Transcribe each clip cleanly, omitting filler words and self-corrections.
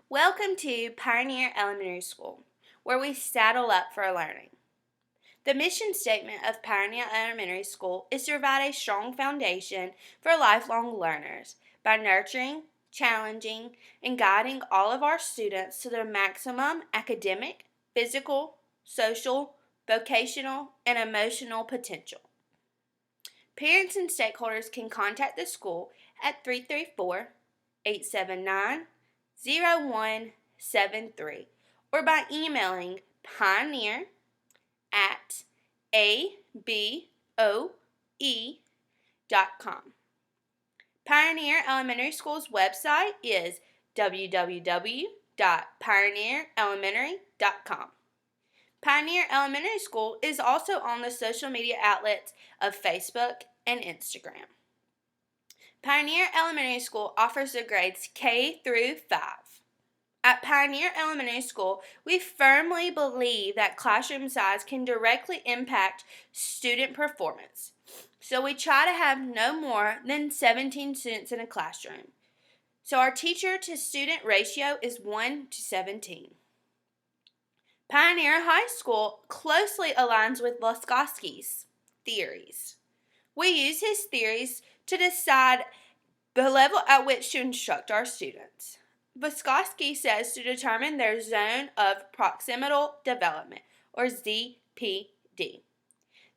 Welcome to Pioneer Elementary School, where we saddle up for learning. The mission statement of Pioneer Elementary School is to provide a strong foundation for lifelong learners by nurturing, challenging, and guiding all of our students to their maximum academic, physical, social, vocational, and emotional potential. Parents and stakeholders can contact the school at 334-879-0173 or by emailing pioneer@aboe.com. Pioneer Elementary School's website is www.pioneerelementary.com. Pioneer Elementary School is also on the social media outlets of Facebook and Instagram. Pioneer Elementary School offers the grades K through 5. At Pioneer Elementary School, we firmly believe that classroom size can directly impact student performance. So we try to have no more than 17 students in a classroom. So our teacher to student ratio is 1 to 17. Pioneer High School closely aligns with Vygotsky's theories. We use his theories to decide the level at which to instruct our students. Vygotsky says to determine their zone of proximal development, or ZPD.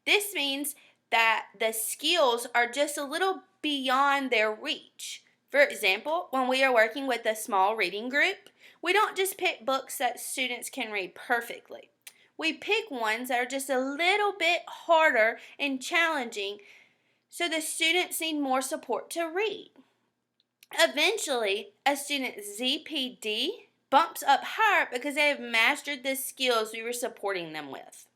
This means that the skills are just a little beyond their reach. For example, when we are working with a small reading group, we don't just pick books that students can read perfectly. We pick ones that are just a little bit harder and challenging, so the students need more support to read. Eventually, a student's ZPD bumps up higher because they have mastered the skills we were supporting them with.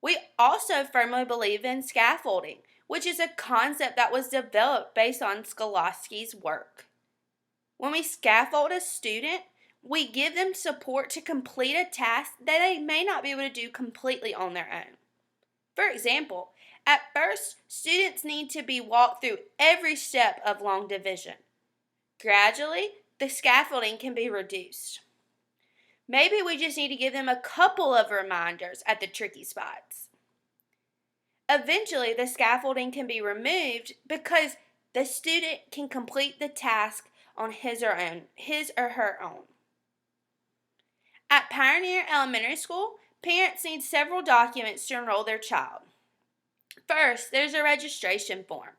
We also firmly believe in scaffolding, which is a concept that was developed based on Vygotsky's work. When we scaffold a student, we give them support to complete a task that they may not be able to do completely on their own. For example, at first, students need to be walked through every step of long division. Gradually, the scaffolding can be reduced. Maybe we just need to give them a couple of reminders at the tricky spots. Eventually, the scaffolding can be removed because the student can complete the task on his or her own. At Pioneer Elementary School, parents need several documents to enroll their child. First, there's a registration form.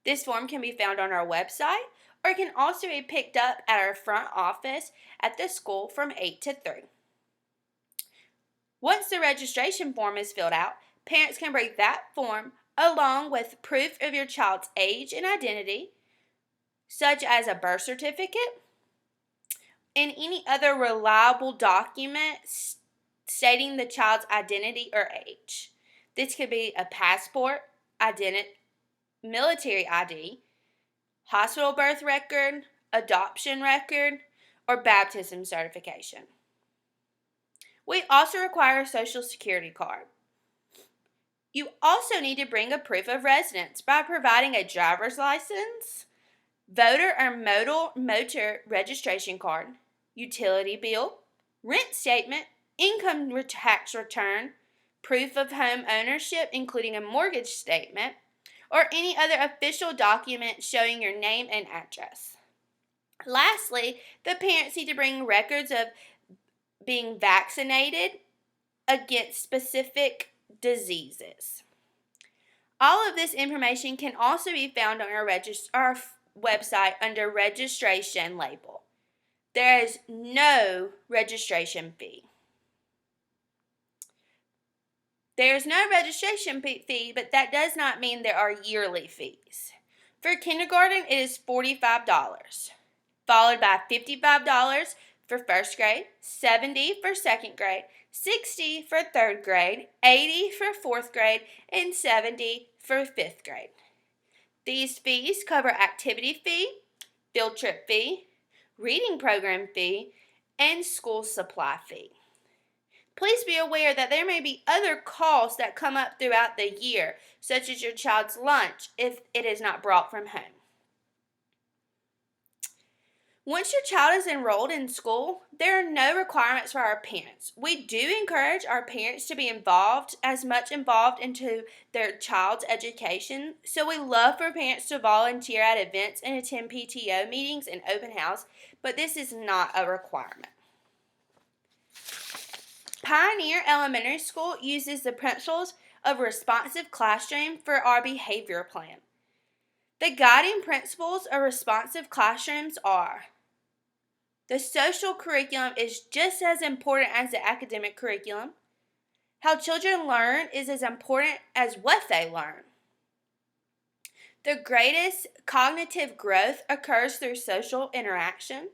This form can be found on our website or can also be picked up at our front office at the school from 8 to 3. Once the registration form is filled out, parents can bring that form along with proof of your child's age and identity, such as a birth certificate, and any other reliable document stating the child's identity or age. This could be a passport, military ID, hospital birth record, adoption record, or baptism certification. We also require a social security card. You also need to bring a proof of residence by providing a driver's license, voter or motor registration card, utility bill, rent statement, income tax return, proof of home ownership including a mortgage statement, or any other official document showing your name and address. Lastly, the parents need to bring records of being vaccinated against specific diseases. All of this information can also be found on our website under registration label. There is no registration fee. There is no registration fee, but that does not mean there are yearly fees. For kindergarten, it is $45, followed by $55 for first grade, $70 for second grade, $60 for third grade, $80 for fourth grade, and $70 for fifth grade. These fees cover activity fee, field trip fee, reading program fee, and school supply fee. Please be aware that there may be other costs that come up throughout the year, such as your child's lunch if it is not brought from home. Once your child is enrolled in school, there are no requirements for our parents. We do encourage our parents to be involved, as much involved into their child's education. So we love for parents to volunteer at events and attend PTO meetings and open house, but this is not a requirement. Pioneer Elementary School uses the principles of responsive classroom for our behavior plan. The guiding principles of responsive classrooms are: the social curriculum is just as important as the academic curriculum. How children learn is as important as what they learn. The greatest cognitive growth occurs through social interaction.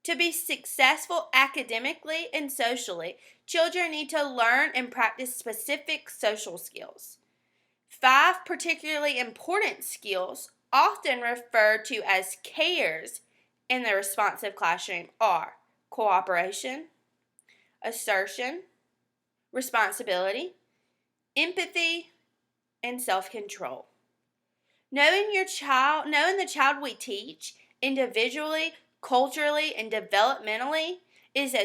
To be successful academically and socially, children need to learn and practice specific social skills. 5 particularly important skills, often referred to as cares in the responsive classroom, are cooperation, assertion, responsibility, empathy, and self-control. Knowing the child we teach individually, culturally, and developmentally is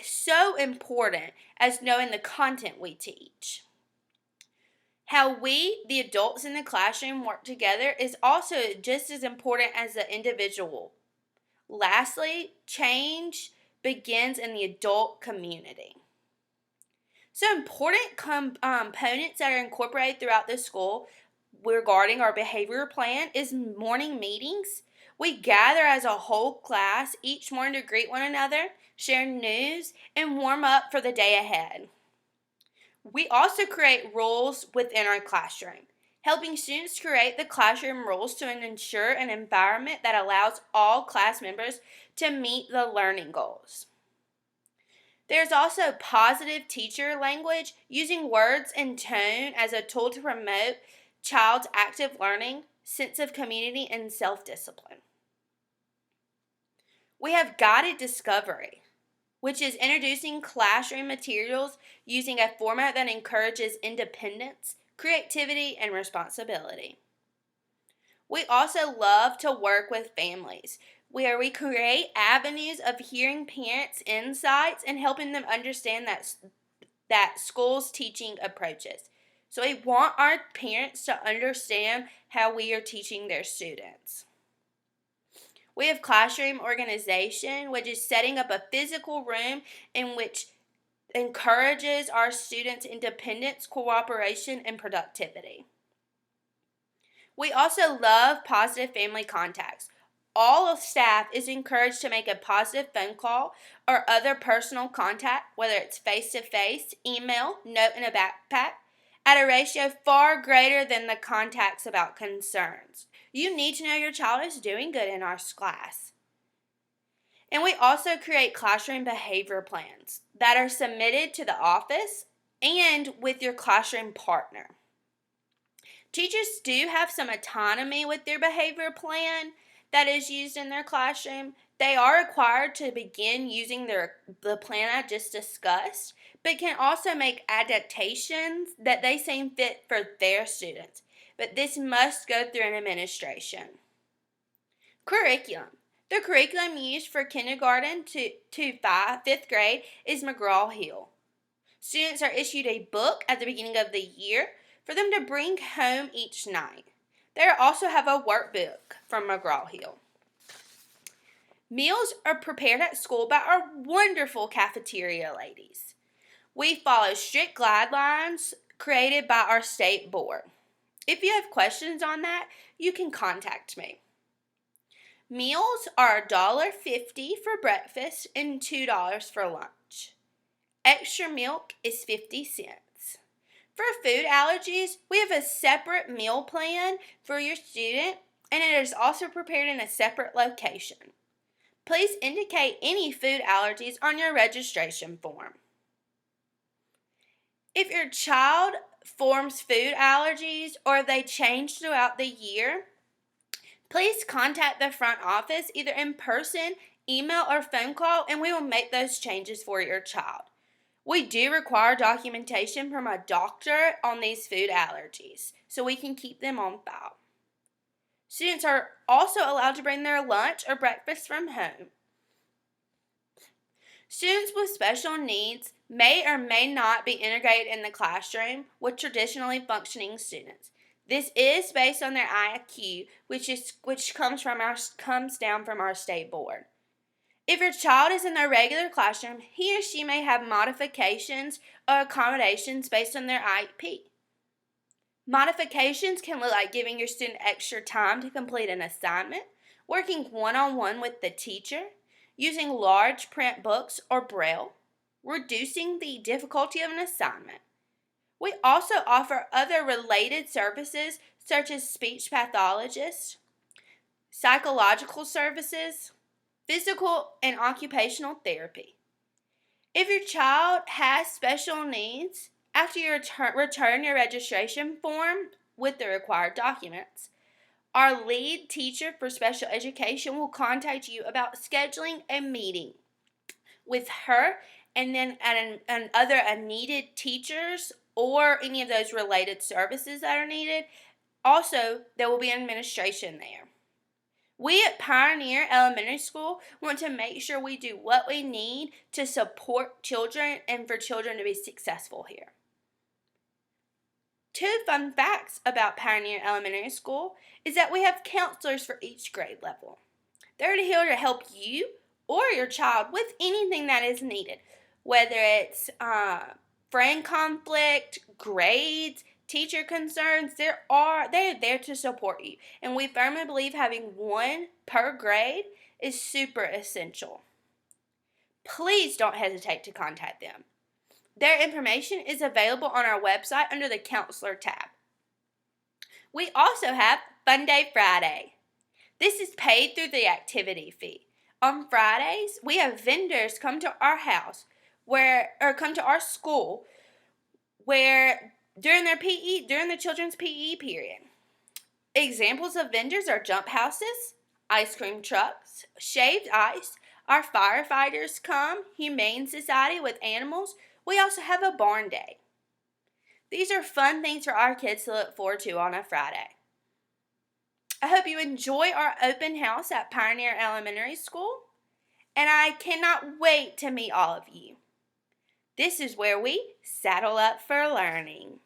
so important as knowing the content we teach. How we, the adults in the classroom, work together is also just as important as the individual. Lastly, change begins in the adult community. So important components that are incorporated throughout the school regarding our behavior plan is morning meetings. We gather as a whole class each morning to greet one another, share news, and warm up for the day ahead. We also create rules within our classroom, helping students create the classroom rules to ensure an environment that allows all class members to meet the learning goals. There's also positive teacher language, using words and tone as a tool to promote child's active learning, sense of community, and self-discipline. We have guided discovery, which is introducing classroom materials using a format that encourages independence, creativity, and responsibility. We also love to work with families, where we create avenues of hearing parents' insights and helping them understand that school's teaching approaches. So we want our parents to understand how we are teaching their students. We have classroom organization, which is setting up a physical room in which encourages our students' independence, cooperation, and productivity. We also love positive family contacts. All of staff is encouraged to make a positive phone call or other personal contact, whether it's face-to-face, email, note in a backpack, at a ratio far greater than the contacts about concerns. You need to know your child is doing good in our class. And we also create classroom behavior plans that are submitted to the office and with your classroom partner. Teachers do have some autonomy with their behavior plan that is used in their classroom. They are required to begin using the plan I just discussed, but can also make adaptations that they seem fit for their students. But this must go through an administration. Curriculum. The curriculum used for kindergarten to 5th grade is McGraw-Hill. Students are issued a book at the beginning of the year for them to bring home each night. They also have a workbook from McGraw-Hill. Meals are prepared at school by our wonderful cafeteria ladies. We follow strict guidelines created by our state board. If you have questions on that, you can contact me. Meals are $1.50 for breakfast and $2 for lunch. Extra milk is 50 cents. For food allergies, we have a separate meal plan for your student, and it is also prepared in a separate location. Please indicate any food allergies on your registration form. If your child forms food allergies or they change throughout the year, please contact the front office either in person, email, or phone call, and we will make those changes for your child. We do require documentation from a doctor on these food allergies, so we can keep them on file. Students are also allowed to bring their lunch or breakfast from home. Students with special needs may or may not be integrated in the classroom with traditionally functioning students. This is based on their IQ, which comes down from our state board. If your child is in their regular classroom, he or she may have modifications or accommodations based on their IEP. Modifications can look like giving your student extra time to complete an assignment, working one-on-one with the teacher, using large print books or braille, reducing the difficulty of an assignment. We also offer other related services such as speech pathologists, psychological services, physical and occupational therapy. If your child has special needs, after you return your registration form with the required documents, our lead teacher for special education will contact you about scheduling a meeting with her and then other needed teachers or any of those related services that are needed. Also, there will be an administration there. We at Pioneer Elementary School want to make sure we do what we need to support children and for children to be successful here. 2 fun facts about Pioneer Elementary School is that we have counselors for each grade level. They're here to help you or your child with anything that is needed, whether it's friend conflict, grades, teacher concerns. They're there to support you, and we firmly believe having one per grade is super essential. Please don't hesitate to contact them. Their information is available on our website under the Counselor tab. We also have Fun Day Friday. This is paid through the activity fee. On Fridays, we have vendors come to our house come to our school where during the children's PE period. Examples of vendors are jump houses, ice cream trucks, shaved ice. Our firefighters come, Humane Society with animals. We also have a barn day. These are fun things for our kids to look forward to on a Friday. I hope you enjoy our open house at Pioneer Elementary School, and I cannot wait to meet all of you. This is where we saddle up for learning.